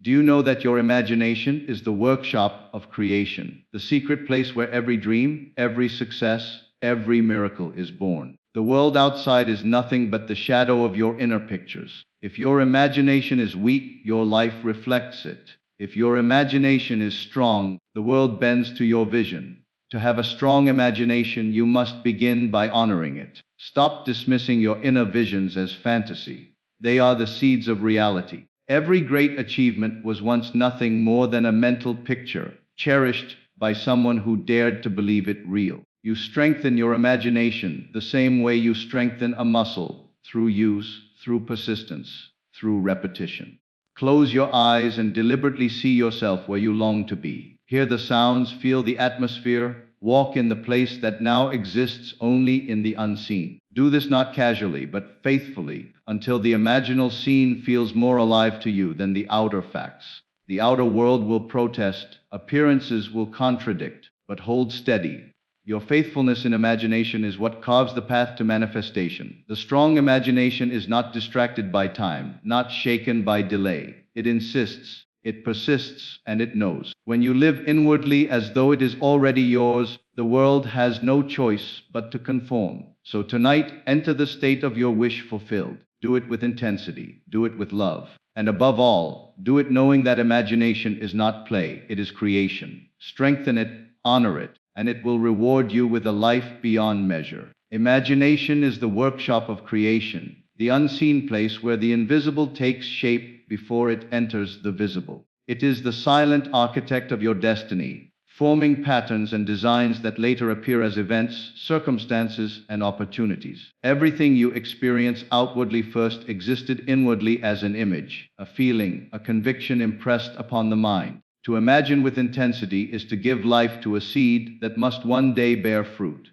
Do you know that your imagination is the workshop of creation, the secret place where every dream, every success, every miracle is born? The world outside is nothing but the shadow of your inner pictures. If your imagination is weak, your life reflects it. If your imagination is strong, the world bends to your vision. To have a strong imagination, you must begin by honoring it. Stop dismissing your inner visions as fantasy. They are the seeds of reality. Every great achievement was once nothing more than a mental picture, cherished by someone who dared to believe it real. You strengthen your imagination the same way you strengthen a muscle, through use, through persistence, through repetition. Close your eyes and deliberately see yourself where you long to be. Hear the sounds, feel the atmosphere, walk in the place that now exists only in the unseen. Do this not casually, but faithfully, until the imaginal scene feels more alive to you than the outer facts. The outer world will protest, appearances will contradict, but hold steady. Your faithfulness in imagination is what carves the path to manifestation. The strong imagination is not distracted by time, not shaken by delay. It insists, it persists, and it knows. When you live inwardly as though it is already yours, the world has no choice but to conform. So tonight, enter the state of your wish fulfilled. Do it with intensity. Do it with love. And above all, do it knowing that imagination is not play, it is creation. Strengthen it, honor it, and it will reward you with a life beyond measure. Imagination is the workshop of creation, the unseen place where the invisible takes shape before it enters the visible. It is the silent architect of your destiny, forming patterns and designs that later appear as events, circumstances, and opportunities. Everything you experience outwardly first existed inwardly as an image, a feeling, a conviction impressed upon the mind. To imagine with intensity is to give life to a seed that must one day bear fruit.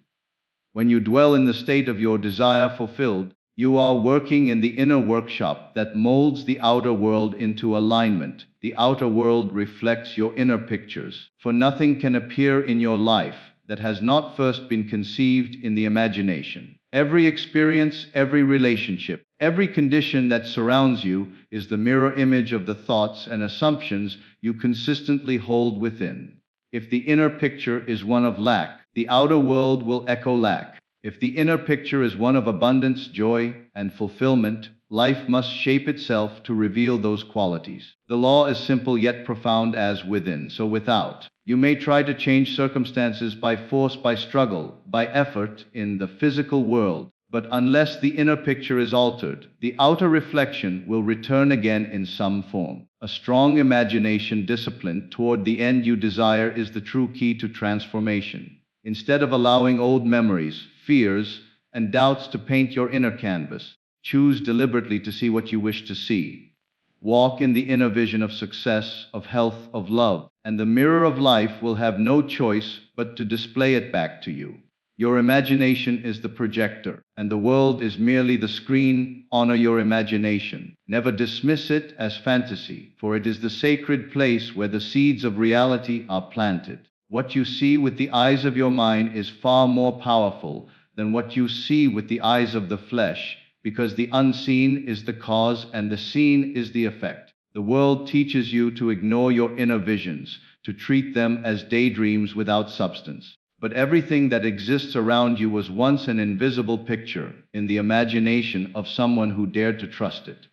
When you dwell in the state of your desire fulfilled, you are working in the inner workshop that molds the outer world into alignment. The outer world reflects your inner pictures, for nothing can appear in your life that has not first been conceived in the imagination. Every experience, every relationship, every condition that surrounds you is the mirror image of the thoughts and assumptions you consistently hold within. If the inner picture is one of lack, the outer world will echo lack. If the inner picture is one of abundance, joy, and fulfillment, life must shape itself to reveal those qualities. The law is simple yet profound as within, so without. You may try to change circumstances by force, by struggle, by effort in the physical world, but unless the inner picture is altered, the outer reflection will return again in some form. A strong imagination disciplined toward the end you desire is the true key to transformation. Instead of allowing old memories, fears, and doubts to paint your inner canvas, choose deliberately to see what you wish to see. Walk in the inner vision of success, of health, of love, and the mirror of life will have no choice but to display it back to you. Your imagination is the projector, and the world is merely the screen. Honor your imagination. Never dismiss it as fantasy, for it is the sacred place where the seeds of reality are planted. What you see with the eyes of your mind is far more powerful than what you see with the eyes of the flesh, because the unseen is the cause and the seen is the effect. The world teaches you to ignore your inner visions, to treat them as daydreams without substance. But everything that exists around you was once an invisible picture in the imagination of someone who dared to trust it.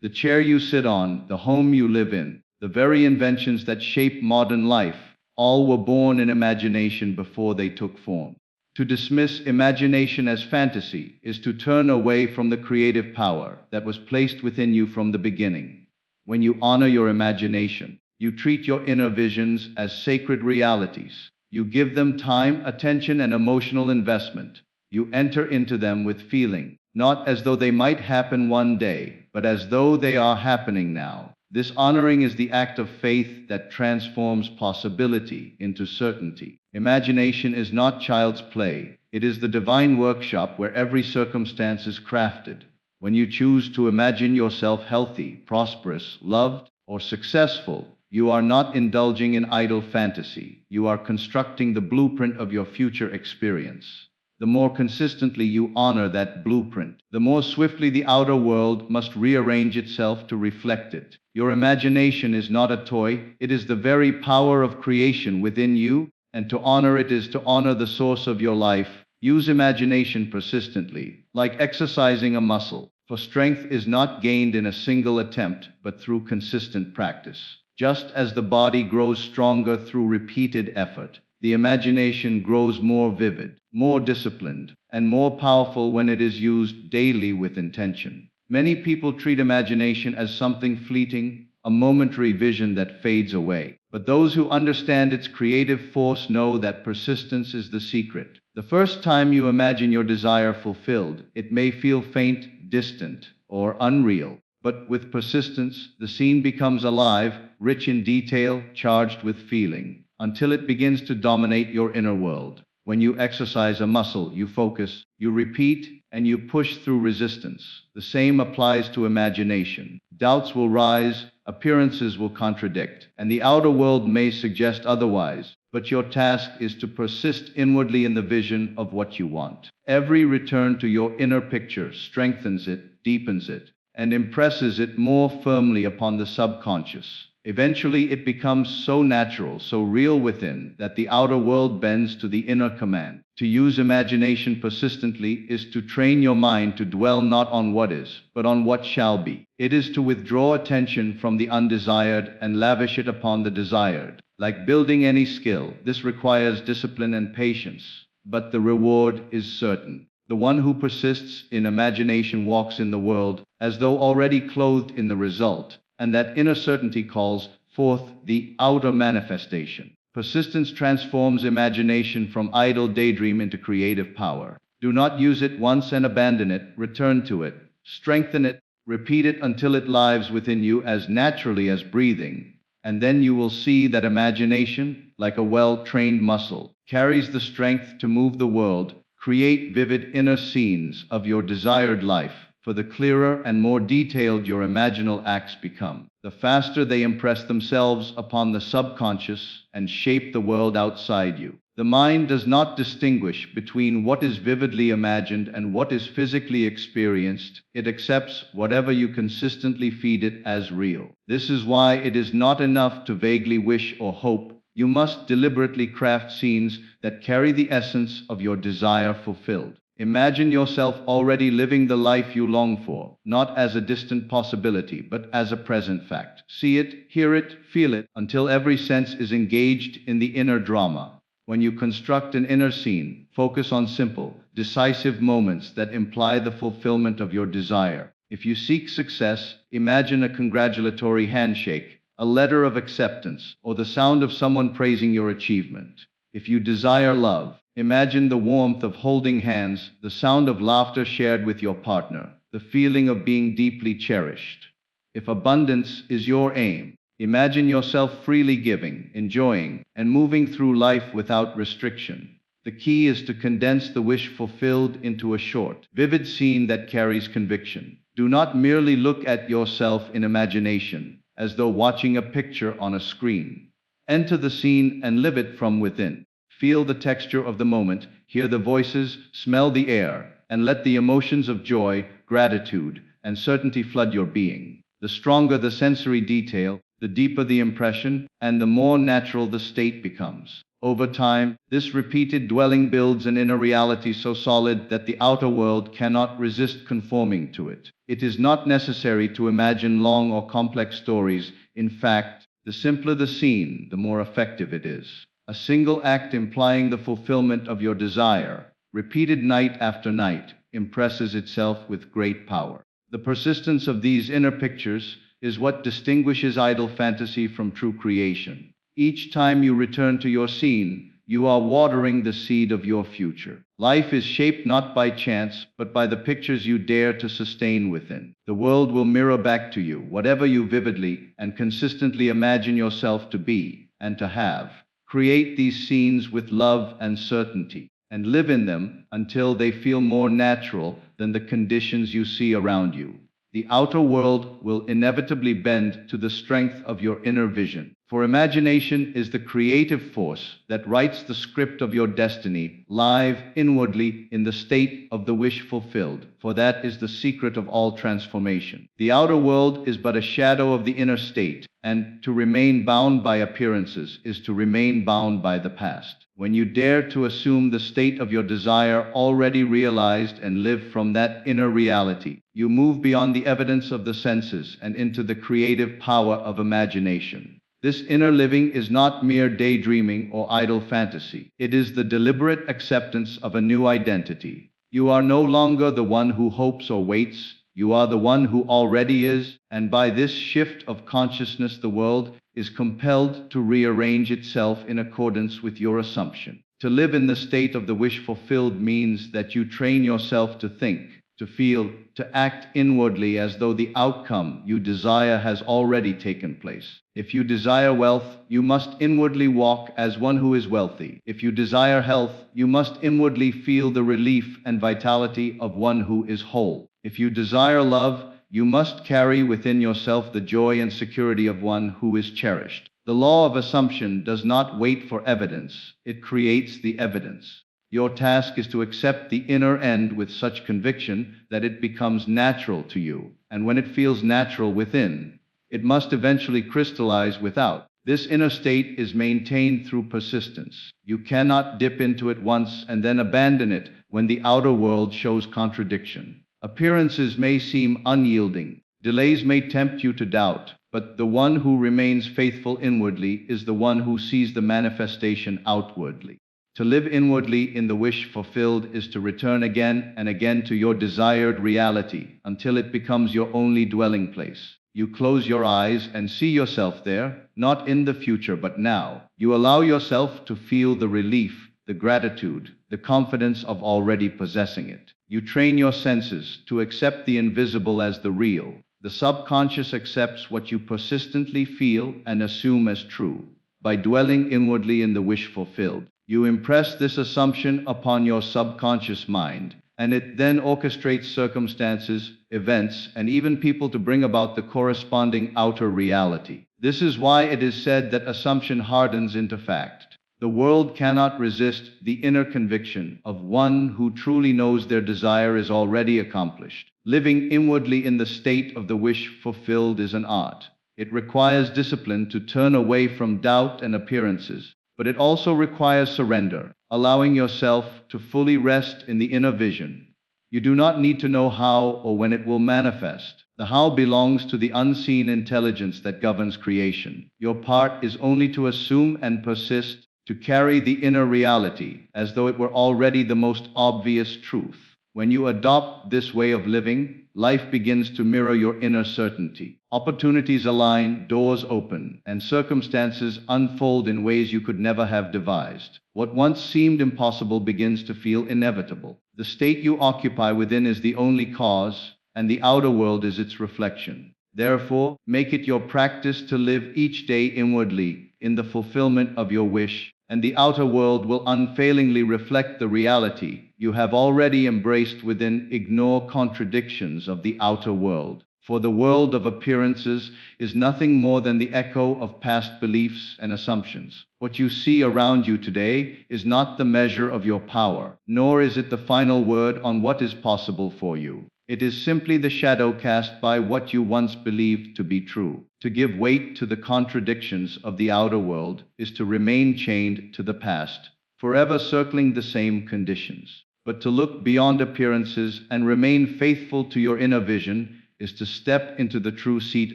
The chair you sit on, the home you live in, the very inventions that shape modern life, all were born in imagination before they took form. To dismiss imagination as fantasy is to turn away from the creative power that was placed within you from the beginning. When you honor your imagination, you treat your inner visions as sacred realities. You give them time, attention, and emotional investment. You enter into them with feeling, not as though they might happen one day, but as though they are happening now. This honoring is the act of faith that transforms possibility into certainty. Imagination is not child's play. It is the divine workshop where every circumstance is crafted. When you choose to imagine yourself healthy, prosperous, loved, or successful, you are not indulging in idle fantasy. You are constructing the blueprint of your future experience. the more consistently you honor that blueprint, the more swiftly the outer world must rearrange itself to reflect it. Your imagination is not a toy, it is the very power of creation within you, and to honor it is to honor the source of your life. Use imagination persistently, like exercising a muscle, for strength is not gained in a single attempt, but through consistent practice. Just as the body grows stronger through repeated effort, the imagination grows more vivid, more disciplined, and more powerful when it is used daily with intention. Many people treat imagination as something fleeting, a momentary vision that fades away. But those who understand its creative force know that persistence is the secret. The first time you imagine your desire fulfilled, it may feel faint, distant, or unreal. But with persistence, the scene becomes alive, rich in detail, charged with feeling, until it begins to dominate your inner world. When you exercise a muscle, you focus, you repeat, and you push through resistance. The same applies to imagination. Doubts will rise, appearances will contradict, and the outer world may suggest otherwise, but your task is to persist inwardly in the vision of what you want. Every return to your inner picture strengthens it, deepens it, and impresses it more firmly upon the subconscious. Eventually, it becomes so natural, so real within, that the outer world bends to the inner command. To use imagination persistently is to train your mind to dwell not on what is, but on what shall be. It is to withdraw attention from the undesired and lavish it upon the desired. Like building any skill, this requires discipline and patience, but the reward is certain. The one who persists in imagination walks in the world as though already clothed in the result, and that inner certainty calls forth the outer manifestation. Persistence transforms imagination from idle daydream into creative power. Do not use it once and abandon it, return to it, strengthen it, repeat it until it lives within you as naturally as breathing, and then you will see that imagination, like a well-trained muscle, carries the strength to move the world. Create vivid inner scenes of your desired life, for the clearer and more detailed your imaginal acts become, the faster they impress themselves upon the subconscious and shape the world outside you. The mind does not distinguish between what is vividly imagined and what is physically experienced. It accepts whatever you consistently feed it as real. This is why it is not enough to vaguely wish or hope. You must deliberately craft scenes that carry the essence of your desire fulfilled. Imagine yourself already living the life you long for, not as a distant possibility, but as a present fact. See it, hear it, feel it, until every sense is engaged in the inner drama. When you construct an inner scene, focus on simple, decisive moments that imply the fulfillment of your desire. If you seek success, imagine a congratulatory handshake, a letter of acceptance, or the sound of someone praising your achievement. If you desire love, imagine the warmth of holding hands, the sound of laughter shared with your partner, the feeling of being deeply cherished. If abundance is your aim, imagine yourself freely giving, enjoying, and moving through life without restriction. The key is to condense the wish fulfilled into a short, vivid scene that carries conviction. Do not merely look at yourself in imagination, as though watching a picture on a screen. Enter the scene and live it from within. Feel the texture of the moment, hear the voices, smell the air, and let the emotions of joy, gratitude, and certainty flood your being. The stronger the sensory detail, the deeper the impression, and the more natural the state becomes. Over time, this repeated dwelling builds an inner reality so solid that the outer world cannot resist conforming to it. It is not necessary to imagine long or complex stories. In fact, the simpler the scene, the more effective it is. A single act implying the fulfillment of your desire, repeated night after night, impresses itself with great power. The persistence of these inner pictures is what distinguishes idle fantasy from true creation. Each time you return to your scene, you are watering the seed of your future. Life is shaped not by chance, but by the pictures you dare to sustain within. The world will mirror back to you whatever you vividly and consistently imagine yourself to be and to have. Create these scenes with love and certainty, and live in them until they feel more natural than the conditions you see around you. The outer world will inevitably bend to the strength of your inner vision. For imagination is the creative force that writes the script of your destiny, live, inwardly, in the state of the wish fulfilled, for that is the secret of all transformation. The outer world is but a shadow of the inner state, and to remain bound by appearances is to remain bound by the past. When you dare to assume the state of your desire already realized and live from that inner reality, you move beyond the evidence of the senses and into the creative power of imagination. This inner living is not mere daydreaming or idle fantasy. It is the deliberate acceptance of a new identity. You are no longer the one who hopes or waits. You are the one who already is, and by this shift of consciousness, the world is compelled to rearrange itself in accordance with your assumption. To live in the state of the wish fulfilled means that you train yourself to think, to feel, to act inwardly as though the outcome you desire has already taken place. If you desire wealth, you must inwardly walk as one who is wealthy. If you desire health, you must inwardly feel the relief and vitality of one who is whole. If you desire love, you must carry within yourself the joy and security of one who is cherished. The law of assumption does not wait for evidence, it creates the evidence. Your task is to accept the inner end with such conviction that it becomes natural to you, and when it feels natural within, it must eventually crystallize without. This inner state is maintained through persistence. You cannot dip into it once and then abandon it when the outer world shows contradiction. Appearances may seem unyielding, delays may tempt you to doubt, but the one who remains faithful inwardly is the one who sees the manifestation outwardly. To live inwardly in the wish fulfilled is to return again and again to your desired reality until it becomes your only dwelling place. You close your eyes and see yourself there, not in the future but now. You allow yourself to feel the relief, the gratitude, the confidence of already possessing it. You train your senses to accept the invisible as the real. The subconscious accepts what you persistently feel and assume as true. By dwelling inwardly in the wish fulfilled, you impress this assumption upon your subconscious mind, and it then orchestrates circumstances, events, and even people to bring about the corresponding outer reality. This is why it is said that assumption hardens into fact. The world cannot resist the inner conviction of one who truly knows their desire is already accomplished. Living inwardly in the state of the wish fulfilled is an art. It requires discipline to turn away from doubt and appearances, but it also requires surrender, allowing yourself to fully rest in the inner vision. You do not need to know how or when it will manifest. The how belongs to the unseen intelligence that governs creation. Your part is only to assume and persist, to carry the inner reality as though it were already the most obvious truth. When you adopt this way of living, life begins to mirror your inner certainty. Opportunities align, doors open, and circumstances unfold in ways you could never have devised. What once seemed impossible begins to feel inevitable. The state you occupy within is the only cause, and the outer world is its reflection. Therefore, make it your practice to live each day inwardly, in the fulfillment of your wish, and the outer world will unfailingly reflect the reality you have already embraced within. Ignore contradictions of the outer world, for the world of appearances is nothing more than the echo of past beliefs and assumptions. What you see around you today is not the measure of your power, nor is it the final word on what is possible for you. It is simply the shadow cast by what you once believed to be true. To give weight to the contradictions of the outer world is to remain chained to the past, forever circling the same conditions. But to look beyond appearances and remain faithful to your inner vision is to step into the true seat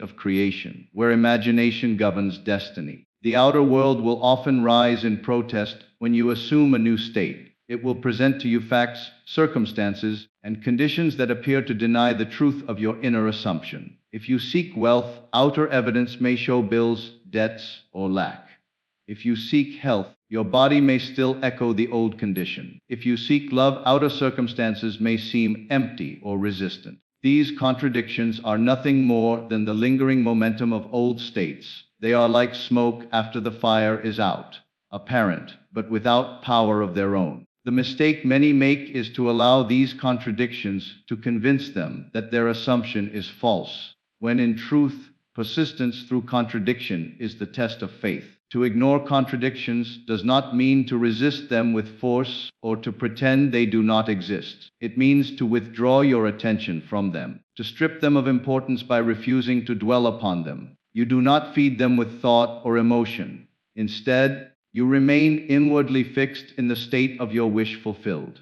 of creation, where imagination governs destiny. The outer world will often rise in protest when you assume a new state. It will present to you facts, circumstances, and conditions that appear to deny the truth of your inner assumption. If you seek wealth, outer evidence may show bills, debts, or lack. If you seek health, your body may still echo the old condition. If you seek love, outer circumstances may seem empty or resistant. These contradictions are nothing more than the lingering momentum of old states. They are like smoke after the fire is out, apparent, but without power of their own. The mistake many make is to allow these contradictions to convince them that their assumption is false, when in truth, Persistence through contradiction is the test of faith. To ignore contradictions does not mean to resist them with force or to pretend they do not exist. It means to withdraw your attention from them, to strip them of importance by refusing to dwell upon them. You do not feed them with thought or emotion. Instead, you remain inwardly fixed in the state of your wish fulfilled.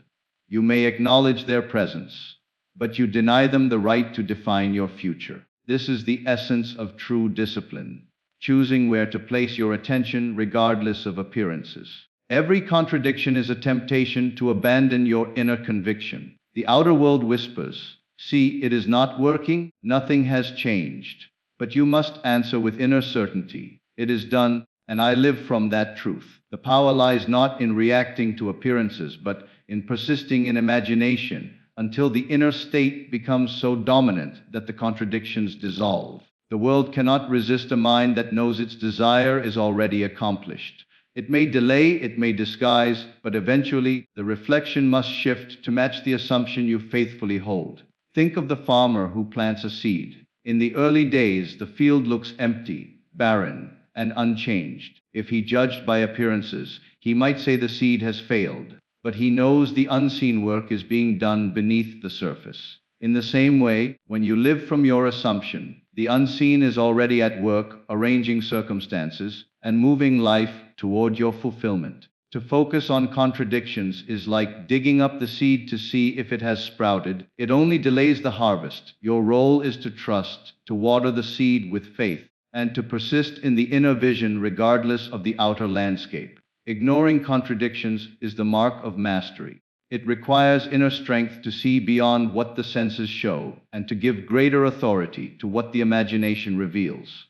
You may acknowledge their presence, but you deny them the right to define your future. This is the essence of true discipline, choosing where to place your attention regardless of appearances. Every contradiction is a temptation to abandon your inner conviction. The outer world whispers, "See, it is not working, nothing has changed." But you must answer with inner certainty, "It is done, and I live from that truth." The power lies not in reacting to appearances, but in persisting in imagination, until the inner state becomes so dominant that the contradictions dissolve. The world cannot resist a mind that knows its desire is already accomplished. It may delay, it may disguise, but eventually the reflection must shift to match the assumption you faithfully hold. Think of the farmer who plants a seed. In the early days, the field looks empty, barren, and unchanged. If he judged by appearances, he might say the seed has failed. But he knows the unseen work is being done beneath the surface. In the same way, when you live from your assumption, the unseen is already at work, arranging circumstances and moving life toward your fulfillment. To focus on contradictions is like digging up the seed to see if it has sprouted. It only delays the harvest. Your role is to trust, to water the seed with faith, and to persist in the inner vision regardless of the outer landscape. Ignoring contradictions is the mark of mastery. It requires inner strength to see beyond what the senses show and to give greater authority to what the imagination reveals.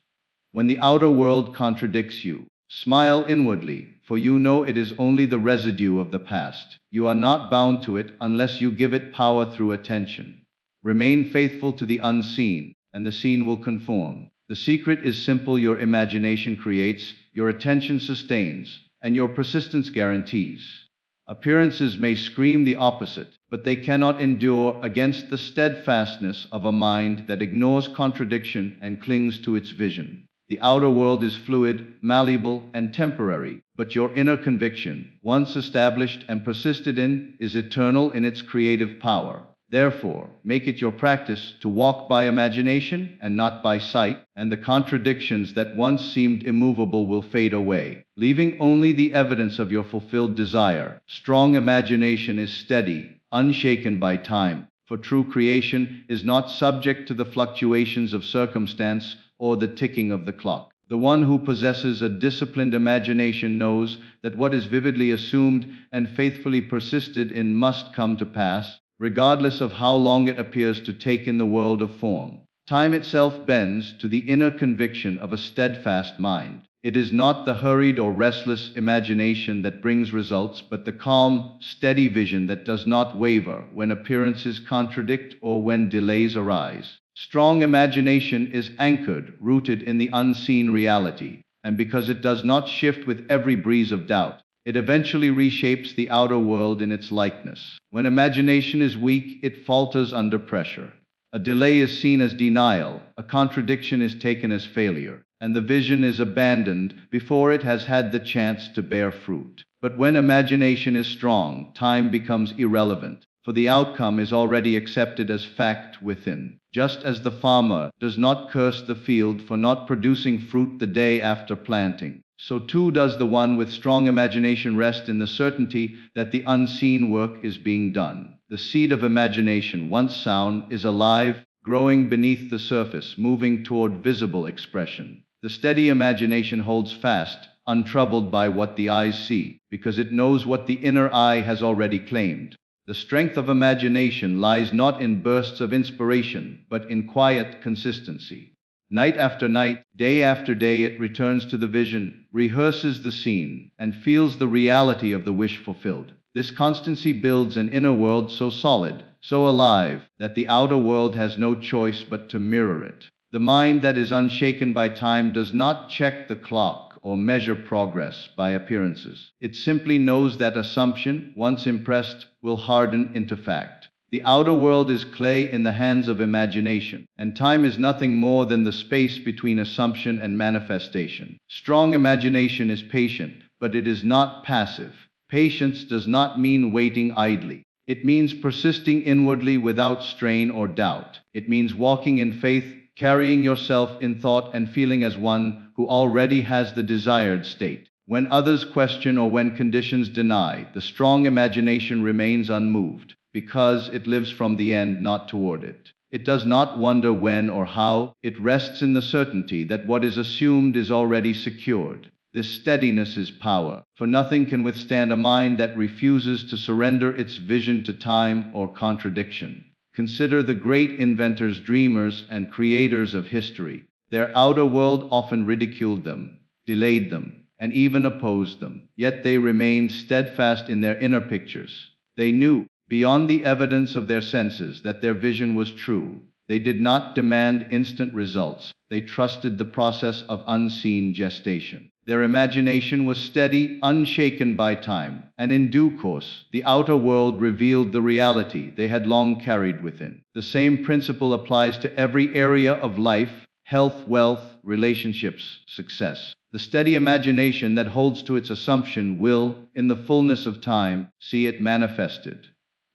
When the outer world contradicts you, smile inwardly, for you know it is only the residue of the past. You are not bound to it unless you give it power through attention. Remain faithful to the unseen, and the seen will conform. The secret is simple: your imagination creates, your attention sustains, and your persistence guarantees. Appearances may scream the opposite, but they cannot endure against the steadfastness of a mind that ignores contradiction and clings to its vision. The outer world is fluid, malleable, and temporary, but your inner conviction, once established and persisted in, is eternal in its creative power. Therefore, make it your practice to walk by imagination and not by sight, and the contradictions that once seemed immovable will fade away, leaving only the evidence of your fulfilled desire. Strong imagination is steady, unshaken by time, for true creation is not subject to the fluctuations of circumstance or the ticking of the clock. The one who possesses a disciplined imagination knows that what is vividly assumed and faithfully persisted in must come to pass, regardless of how long it appears to take in the world of form. Time itself bends to the inner conviction of a steadfast mind. It is not the hurried or restless imagination that brings results, but the calm, steady vision that does not waver when appearances contradict or when delays arise. Strong imagination is anchored, rooted in the unseen reality, and because it does not shift with every breeze of doubt, it eventually reshapes the outer world in its likeness. When imagination is weak, it falters under pressure. A delay is seen as denial, a contradiction is taken as failure, and the vision is abandoned before it has had the chance to bear fruit. But when imagination is strong, time becomes irrelevant, for the outcome is already accepted as fact within. Just as the farmer does not curse the field for not producing fruit the day after planting, so too does the one with strong imagination rest in the certainty that the unseen work is being done. The seed of imagination, once sown, is alive, growing beneath the surface, moving toward visible expression. The steady imagination holds fast, untroubled by what the eyes see, because it knows what the inner eye has already claimed. The strength of imagination lies not in bursts of inspiration, but in quiet consistency. Night after night, day after day, it returns to the vision, rehearses the scene, and feels the reality of the wish fulfilled. This constancy builds an inner world so solid, so alive, that the outer world has no choice but to mirror it. The mind that is unshaken by time does not check the clock or measure progress by appearances. It simply knows that assumption, once impressed, will harden into fact. The outer world is clay in the hands of imagination, and time is nothing more than the space between assumption and manifestation. Strong imagination is patient, but it is not passive. Patience does not mean waiting idly. It means persisting inwardly without strain or doubt. It means walking in faith, carrying yourself in thought and feeling as one who already has the desired state. When others question or when conditions deny, the strong imagination remains unmoved, because it lives from the end, not toward it. It does not wonder when or how, it rests in the certainty that what is assumed is already secured. This steadiness is power, for nothing can withstand a mind that refuses to surrender its vision to time or contradiction. Consider the great inventors, dreamers, and creators of history. Their outer world often ridiculed them, delayed them, and even opposed them. Yet they remained steadfast in their inner pictures. They knew, beyond the evidence of their senses, that their vision was true. They did not demand instant results. They trusted the process of unseen gestation. Their imagination was steady, unshaken by time, and in due course, the outer world revealed the reality they had long carried within. The same principle applies to every area of life: health, wealth, relationships, success. The steady imagination that holds to its assumption will, in the fullness of time, see it manifested.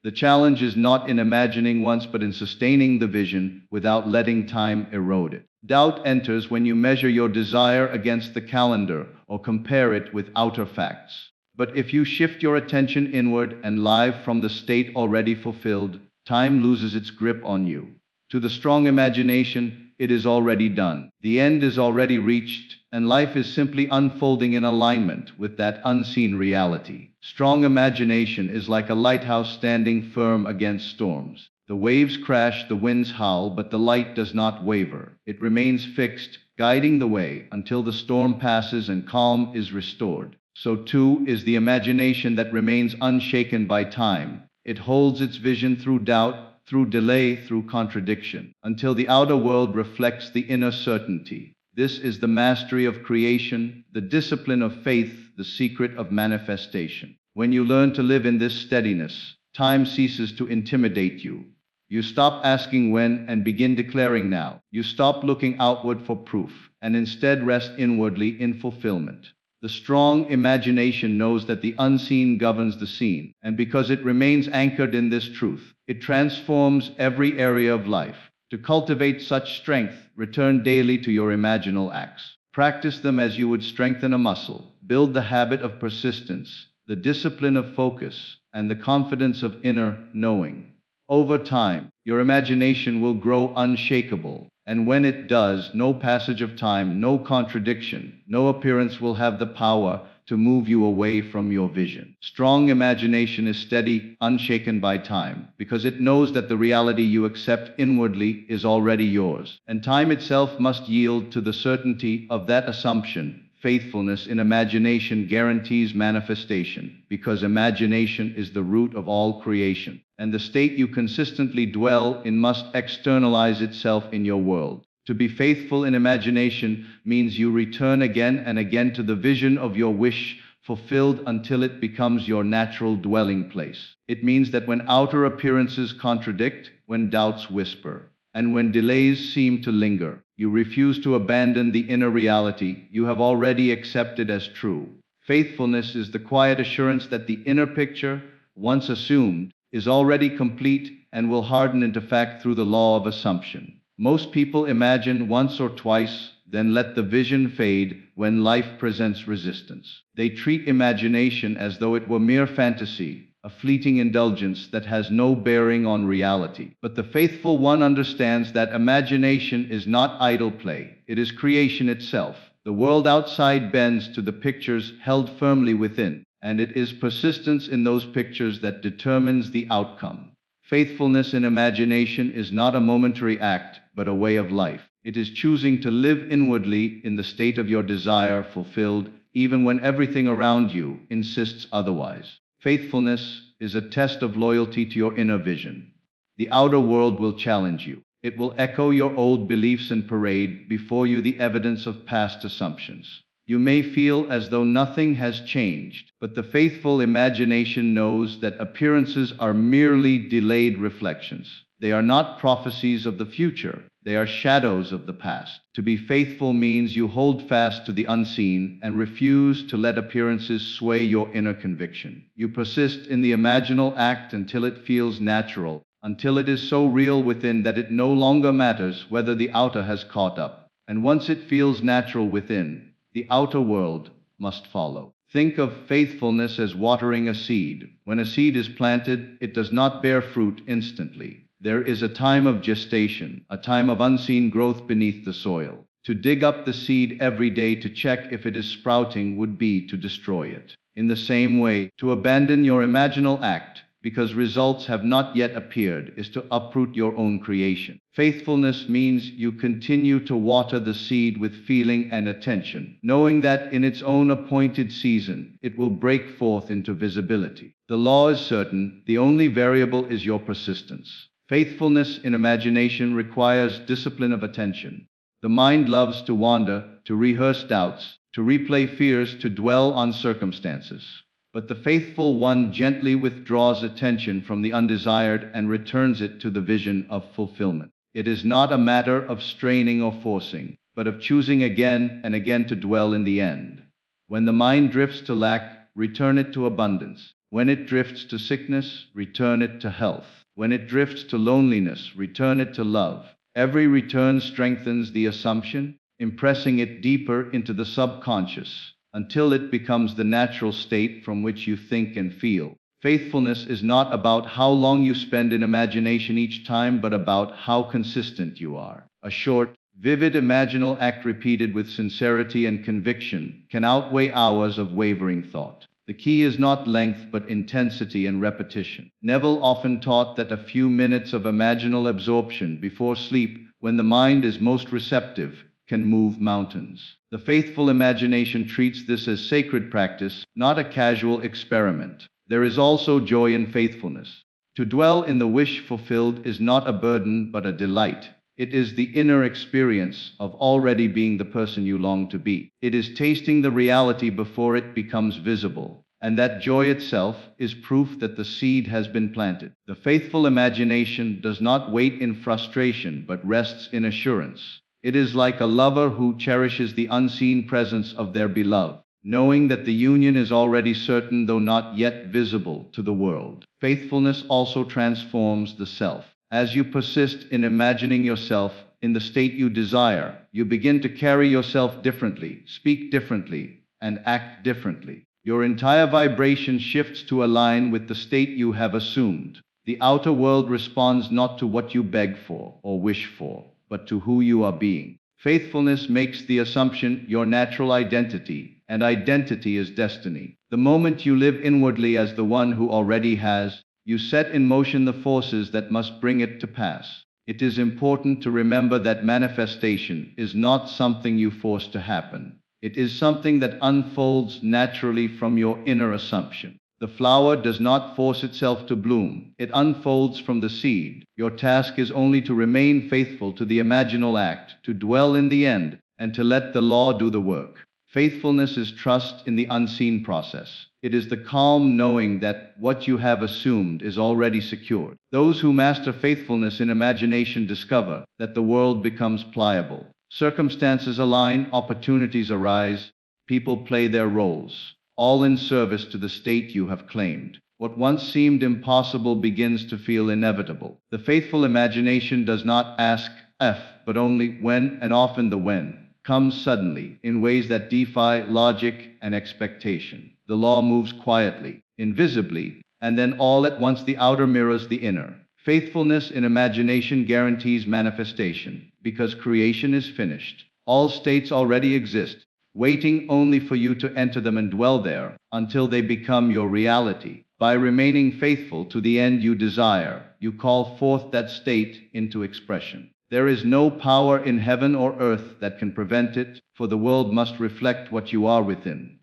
The challenge is not in imagining once, but in sustaining the vision without letting time erode it. Doubt enters when you measure your desire against the calendar or compare it with outer facts. But if you shift your attention inward and live from the state already fulfilled, time loses its grip on you. To the strong imagination, it is already done. The end is already reached, and life is simply unfolding in alignment with that unseen reality. Strong imagination is like a lighthouse standing firm against storms. The waves crash, the winds howl, but the light does not waver. It remains fixed, guiding the way until the storm passes and calm is restored. So too is the imagination that remains unshaken by time. It holds its vision through doubt, through delay, through contradiction, until the outer world reflects the inner certainty. This is the mastery of creation, the discipline of faith, the secret of manifestation. When you learn to live in this steadiness, time ceases to intimidate you. You stop asking when and begin declaring now. You stop looking outward for proof and instead rest inwardly in fulfillment. The strong imagination knows that the unseen governs the seen, and because it remains anchored in this truth, it transforms every area of life. To cultivate such strength, return daily to your imaginal acts. Practice them as you would strengthen a muscle. Build the habit of persistence, the discipline of focus, and the confidence of inner knowing. Over time, your imagination will grow unshakable, and when it does, no passage of time, no contradiction, no appearance will have the power to move you away from your vision. Strong imagination is steady, unshaken by time, because it knows that the reality you accept inwardly is already yours, and time itself must yield to the certainty of that assumption. Faithfulness in imagination guarantees manifestation, because imagination is the root of all creation, and the state you consistently dwell in must externalize itself in your world. To be faithful in imagination means you return again and again to the vision of your wish, fulfilled until it becomes your natural dwelling place. It means that when outer appearances contradict, when doubts whisper, and when delays seem to linger, you refuse to abandon the inner reality you have already accepted as true. Faithfulness is the quiet assurance that the inner picture, once assumed, is already complete and will harden into fact through the law of assumption. Most people imagine once or twice, then let the vision fade when life presents resistance. They treat imagination as though it were mere fantasy, a fleeting indulgence that has no bearing on reality. But the faithful one understands that imagination is not idle play, it is creation itself. The world outside bends to the pictures held firmly within, and it is persistence in those pictures that determines the outcome. Faithfulness in imagination is not a momentary act, but a way of life. It is choosing to live inwardly in the state of your desire fulfilled, even when everything around you insists otherwise. Faithfulness is a test of loyalty to your inner vision. The outer world will challenge you. It will echo your old beliefs and parade before you the evidence of past assumptions. You may feel as though nothing has changed, but the faithful imagination knows that appearances are merely delayed reflections. They are not prophecies of the future. They are shadows of the past. To be faithful means you hold fast to the unseen and refuse to let appearances sway your inner conviction. You persist in the imaginal act until it feels natural, until it is so real within that it no longer matters whether the outer has caught up. And once it feels natural within, the outer world must follow. Think of faithfulness as watering a seed. When a seed is planted, it does not bear fruit instantly. There is a time of gestation, a time of unseen growth beneath the soil. To dig up the seed every day to check if it is sprouting would be to destroy it. In the same way, to abandon your imaginal act because results have not yet appeared is to uproot your own creation. Faithfulness means you continue to water the seed with feeling and attention, knowing that in its own appointed season, it will break forth into visibility. The law is certain, the only variable is your persistence. Faithfulness in imagination requires discipline of attention. The mind loves to wander, to rehearse doubts, to replay fears, to dwell on circumstances. But the faithful one gently withdraws attention from the undesired and returns it to the vision of fulfillment. It is not a matter of straining or forcing, but of choosing again and again to dwell in the end. When the mind drifts to lack, return it to abundance. When it drifts to sickness, return it to health. When it drifts to loneliness, return it to love. Every return strengthens the assumption, impressing it deeper into the subconscious, until it becomes the natural state from which you think and feel. Faithfulness is not about how long you spend in imagination each time, but about how consistent you are. A short, vivid imaginal act repeated with sincerity and conviction can outweigh hours of wavering thought. The key is not length but intensity and repetition. Neville often taught that a few minutes of imaginal absorption before sleep, when the mind is most receptive, can move mountains. The faithful imagination treats this as sacred practice, not a casual experiment. There is also joy in faithfulness. To dwell in the wish fulfilled is not a burden but a delight. It is the inner experience of already being the person you long to be. It is tasting the reality before it becomes visible. And that joy itself is proof that the seed has been planted. The faithful imagination does not wait in frustration but rests in assurance. It is like a lover who cherishes the unseen presence of their beloved, knowing that the union is already certain though not yet visible to the world. Faithfulness also transforms the self. As you persist in imagining yourself in the state you desire, you begin to carry yourself differently, speak differently, and act differently. Your entire vibration shifts to align with the state you have assumed. The outer world responds not to what you beg for or wish for, but to who you are being. Faithfulness makes the assumption your natural identity, and identity is destiny. The moment you live inwardly as the one who already has, you set in motion the forces that must bring it to pass. It is important to remember that manifestation is not something you force to happen. It is something that unfolds naturally from your inner assumption. The flower does not force itself to bloom. It unfolds from the seed. Your task is only to remain faithful to the imaginal act, to dwell in the end, and to let the law do the work. Faithfulness is trust in the unseen process. It is the calm knowing that what you have assumed is already secured. Those who master faithfulness in imagination discover that the world becomes pliable. Circumstances align, opportunities arise, people play their roles, all in service to the state you have claimed. What once seemed impossible begins to feel inevitable. The faithful imagination does not ask if, but only when, and often the when comes suddenly, in ways that defy logic and expectation. The law moves quietly, invisibly, and then all at once the outer mirrors the inner. Faithfulness in imagination guarantees manifestation, because creation is finished. All states already exist, waiting only for you to enter them and dwell there, until they become your reality. By remaining faithful to the end you desire, you call forth that state into expression. There is no power in heaven or earth that can prevent it, for the world must reflect what you are within.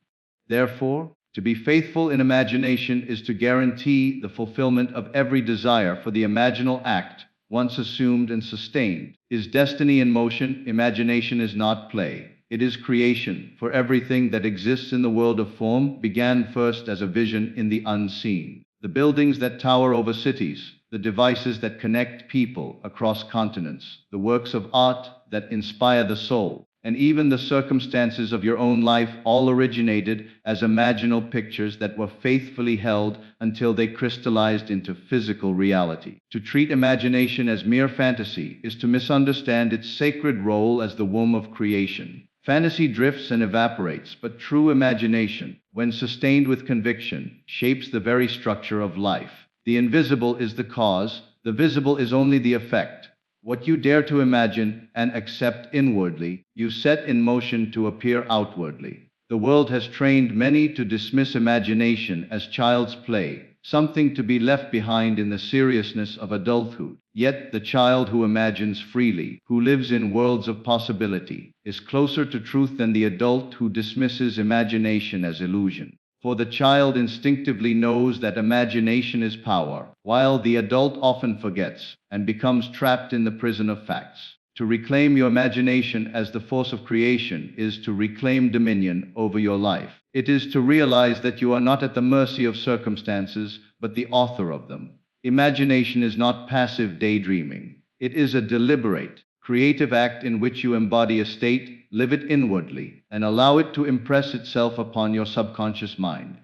Therefore, to be faithful in imagination is to guarantee the fulfillment of every desire, for the imaginal act, once assumed and sustained, is destiny in motion. Imagination is not play. It is creation, for everything that exists in the world of form began first as a vision in the unseen. The buildings that tower over cities, the devices that connect people across continents, the works of art that inspire the soul, and even the circumstances of your own life all originated as imaginal pictures that were faithfully held until they crystallized into physical reality. To treat imagination as mere fantasy is to misunderstand its sacred role as the womb of creation. Fantasy drifts and evaporates, but true imagination, when sustained with conviction, shapes the very structure of life. The invisible is the cause, the visible is only the effect. What you dare to imagine and accept inwardly, you set in motion to appear outwardly. The world has trained many to dismiss imagination as child's play, something to be left behind in the seriousness of adulthood. Yet the child who imagines freely, who lives in worlds of possibility, is closer to truth than the adult who dismisses imagination as illusion. For the child instinctively knows that imagination is power, while the adult often forgets and becomes trapped in the prison of facts. To reclaim your imagination as the force of creation is to reclaim dominion over your life. It is to realize that you are not at the mercy of circumstances, but the author of them. Imagination is not passive daydreaming. It is a deliberate, creative act in which you embody a state, live it inwardly, and allow it to impress itself upon your subconscious mind.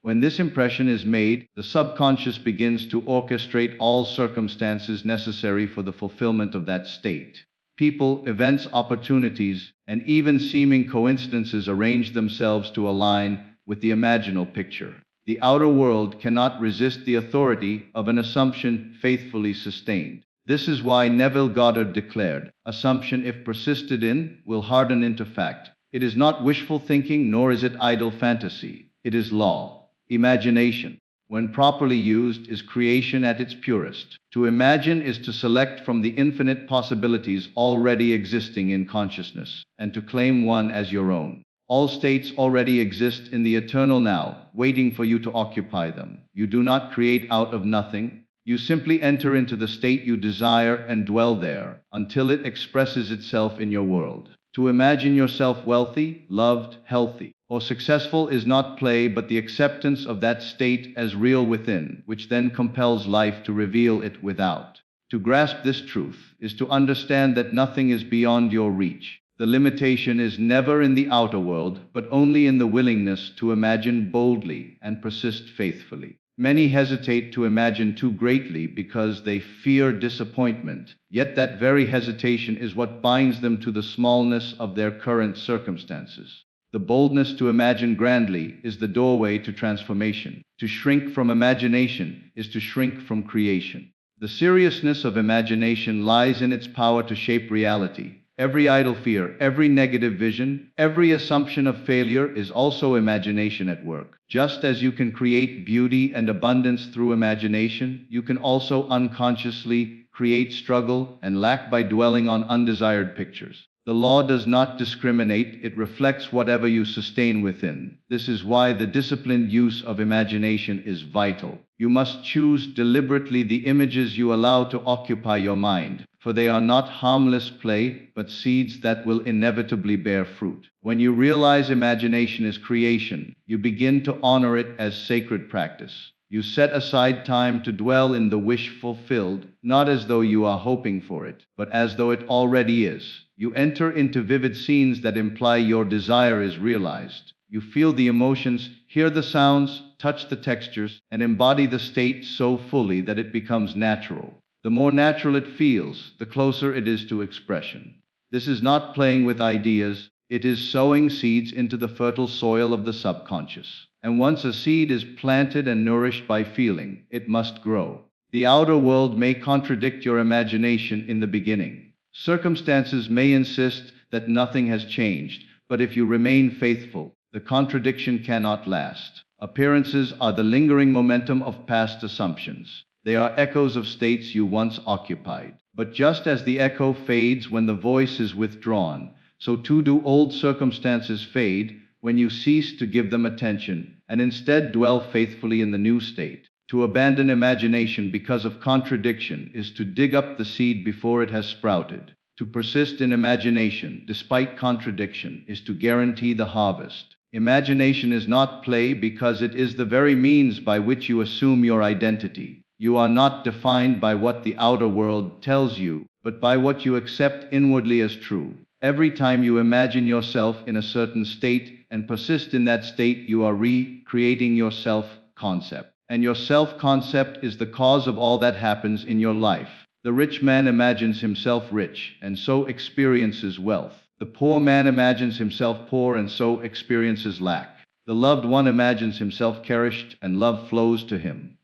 When this impression is made, the subconscious begins to orchestrate all circumstances necessary for the fulfillment of that state. People, events, opportunities, and even seeming coincidences arrange themselves to align with the imaginal picture. The outer world cannot resist the authority of an assumption faithfully sustained. This is why Neville Goddard declared, "Assumption, if persisted in, will harden into fact." It is not wishful thinking, nor is it idle fantasy. It is law. Imagination, when properly used, is creation at its purest. To imagine is to select from the infinite possibilities already existing in consciousness, and to claim one as your own. All states already exist in the eternal now, waiting for you to occupy them. You do not create out of nothing. You simply enter into the state you desire and dwell there until it expresses itself in your world. To imagine yourself wealthy, loved, healthy, or successful is not play but the acceptance of that state as real within, which then compels life to reveal it without. To grasp this truth is to understand that nothing is beyond your reach. The limitation is never in the outer world, but only in the willingness to imagine boldly and persist faithfully. Many hesitate to imagine too greatly because they fear disappointment, yet that very hesitation is what binds them to the smallness of their current circumstances. The boldness to imagine grandly is the doorway to transformation. To shrink from imagination is to shrink from creation. The seriousness of imagination lies in its power to shape reality. Every idle fear, every negative vision, every assumption of failure is also imagination at work. Just as you can create beauty and abundance through imagination, you can also unconsciously create struggle and lack by dwelling on undesired pictures. The law does not discriminate, it reflects whatever you sustain within. This is why the disciplined use of imagination is vital. You must choose deliberately the images you allow to occupy your mind, for they are not harmless play, but seeds that will inevitably bear fruit. When you realize imagination is creation, you begin to honor it as sacred practice. You set aside time to dwell in the wish fulfilled, not as though you are hoping for it, but as though it already is. You enter into vivid scenes that imply your desire is realized. You feel the emotions, hear the sounds, touch the textures, and embody the state so fully that it becomes natural. The more natural it feels, the closer it is to expression. This is not playing with ideas, it is sowing seeds into the fertile soil of the subconscious. And once a seed is planted and nourished by feeling, it must grow. The outer world may contradict your imagination in the beginning. Circumstances may insist that nothing has changed, but if you remain faithful, the contradiction cannot last. Appearances are the lingering momentum of past assumptions. They are echoes of states you once occupied. But just as the echo fades when the voice is withdrawn, so too do old circumstances fade when you cease to give them attention and instead dwell faithfully in the new state. To abandon imagination because of contradiction is to dig up the seed before it has sprouted. To persist in imagination, despite contradiction, is to guarantee the harvest. Imagination is not play because it is the very means by which you assume your identity. You are not defined by what the outer world tells you, but by what you accept inwardly as true. Every time you imagine yourself in a certain state and persist in that state, you are recreating your self-concept. And your self-concept is the cause of all that happens in your life. The rich man imagines himself rich, and so experiences wealth. The poor man imagines himself poor, and so experiences lack. The loved one imagines himself cherished, and love flows to him.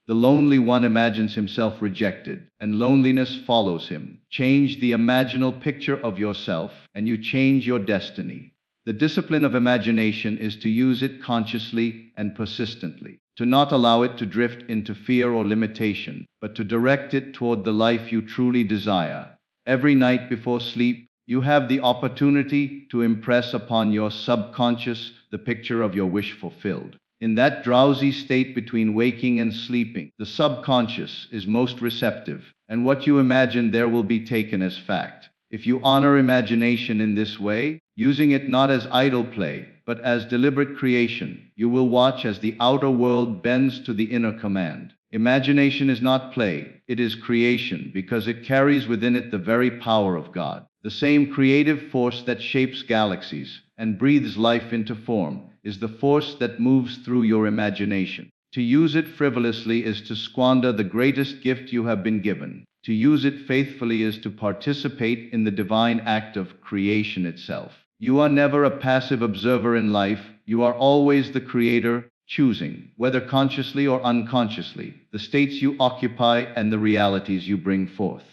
The lonely one imagines himself rejected, and loneliness follows him. Change the imaginal picture of yourself, and you change your destiny. The discipline of imagination is to use it consciously and persistently, to not allow it to drift into fear or limitation, but to direct it toward the life you truly desire. Every night before sleep, you have the opportunity to impress upon your subconscious the picture of your wish fulfilled. In that drowsy state between waking and sleeping, the subconscious is most receptive, and what you imagine there will be taken as fact. If you honor imagination in this way, using it not as idle play, but as deliberate creation, you will watch as the outer world bends to the inner command. Imagination is not play, it is creation, because it carries within it the very power of God. The same creative force that shapes galaxies and breathes life into form is the force that moves through your imagination. To use it frivolously is to squander the greatest gift you have been given. To use it faithfully is to participate in the divine act of creation itself. You are never a passive observer in life, you are always the creator, choosing, whether consciously or unconsciously, the states you occupy and the realities you bring forth.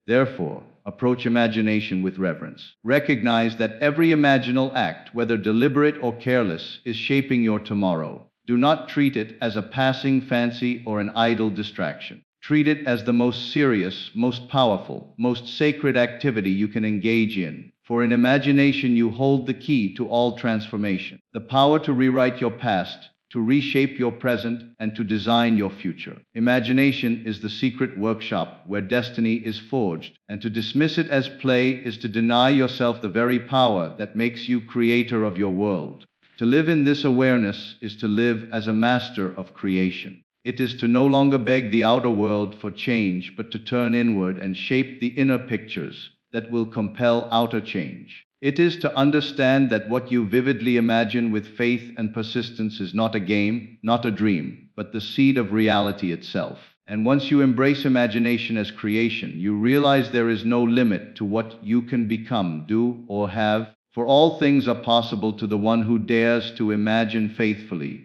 Therefore, approach imagination with reverence. Recognize that every imaginal act, whether deliberate or careless, is shaping your tomorrow. Do not treat it as a passing fancy or an idle distraction. Treat it as the most serious, most powerful, most sacred activity you can engage in. For in imagination you hold the key to all transformation, the power to rewrite your past, to reshape your present, and to design your future. Imagination is the secret workshop where destiny is forged, and to dismiss it as play is to deny yourself the very power that makes you creator of your world. To live in this awareness is to live as a master of creation. It is to no longer beg the outer world for change, but to turn inward and shape the inner pictures that will compel outer change. It is to understand that what you vividly imagine with faith and persistence is not a game, not a dream, but the seed of reality itself. And once you embrace imagination as creation, you realize there is no limit to what you can become, do, or have, for all things are possible to the one who dares to imagine faithfully.